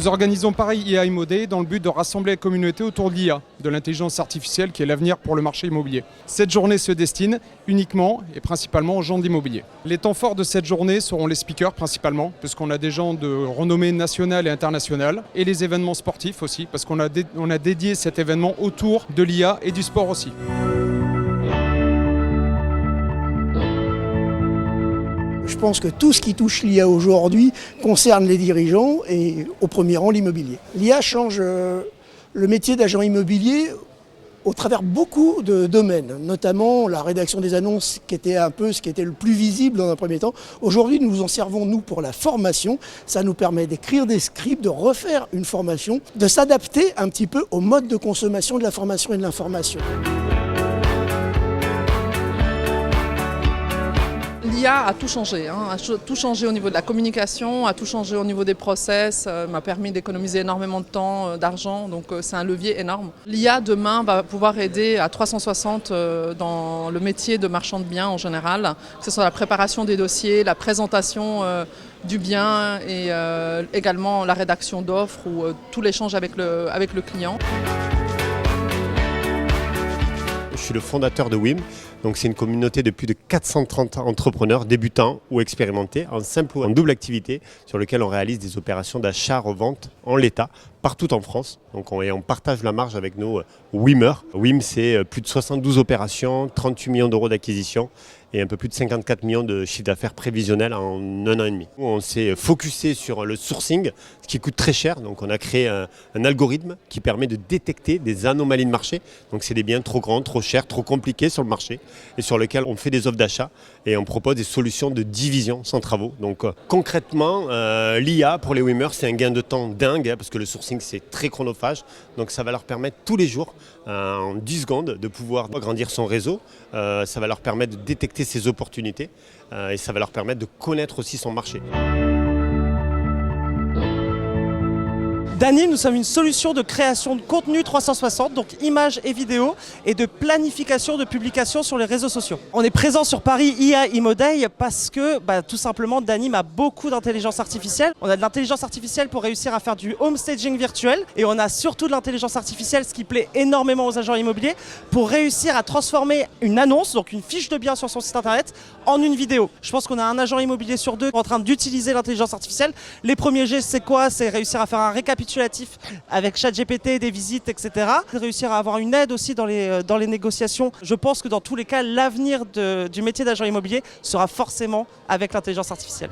Nous organisons Paris IA Immo Day dans le but de rassembler la communauté autour de l'IA, de l'intelligence artificielle qui est l'avenir pour le marché immobilier. Cette journée se destine uniquement et principalement aux gens de l'immobilier. Les temps forts de cette journée seront les speakers principalement, puisqu'on a des gens de renommée nationale et internationale, et les événements sportifs aussi, parce qu'on a dédié cet événement autour de l'IA et du sport aussi. Je pense que tout ce qui touche l'IA aujourd'hui concerne les dirigeants et au premier rang l'immobilier. L'IA change le métier d'agent immobilier au travers beaucoup de domaines, notamment la rédaction des annonces qui était un peu ce qui était le plus visible dans un premier temps. Aujourd'hui, nous nous en servons nous pour la formation. Ça nous permet d'écrire des scripts, de refaire une formation, de s'adapter un petit peu au mode de consommation de la formation et de l'information. L'IA a tout changé, a tout changé au niveau de la communication, a tout changé au niveau des process, m'a permis d'économiser énormément de temps, d'argent, donc c'est un levier énorme. L'IA demain va pouvoir aider à 360 dans le métier de marchand de biens en général, que ce soit la préparation des dossiers, la présentation du bien et également la rédaction d'offres ou tout l'échange avec le client. Je suis le fondateur de WIM, donc c'est une communauté de plus de 430 entrepreneurs débutants ou expérimentés en simple ou en double activité sur lequel on réalise des opérations d'achat-revente en l'état partout en France. Donc on partage la marge avec nos WIMers. WIM, c'est plus de 72 opérations, 38 millions d'euros d'acquisition et un peu plus de 54 millions de chiffre d'affaires prévisionnel en un an et demi. On s'est focusé sur le sourcing, ce qui coûte très cher. Donc on a créé un algorithme qui permet de détecter des anomalies de marché. Donc c'est des biens trop grands, trop chers, trop compliqués sur le marché et sur lesquels on fait des offres d'achat et on propose des solutions de division sans travaux. Donc concrètement, l'IA pour les WIMers, c'est un gain de temps dingue parce que le sourcing c'est très chronophage. Donc ça va leur permettre tous les jours, en 10 secondes, de pouvoir agrandir son réseau. Ça va leur permettre de détecter ses opportunités et ça va leur permettre de connaître aussi son marché. Dany, nous sommes une solution de création de contenu 360, donc images et vidéos, et de planification de publication sur les réseaux sociaux. On est présent sur Paris IA Immo Day parce que, tout simplement, Dany a beaucoup d'intelligence artificielle. On a de l'intelligence artificielle pour réussir à faire du home staging virtuel, et on a surtout de l'intelligence artificielle, ce qui plaît énormément aux agents immobiliers, pour réussir à transformer une annonce, donc une fiche de bien sur son site internet, en une vidéo. Je pense qu'on a un agent immobilier sur deux en train d'utiliser l'intelligence artificielle. Les premiers gestes, c'est quoi? C'est réussir à faire un récapitulatif avec ChatGPT, des visites, etc. Réussir à avoir une aide aussi dans les négociations. Je pense que dans tous les cas, l'avenir du métier d'agent immobilier sera forcément avec l'intelligence artificielle.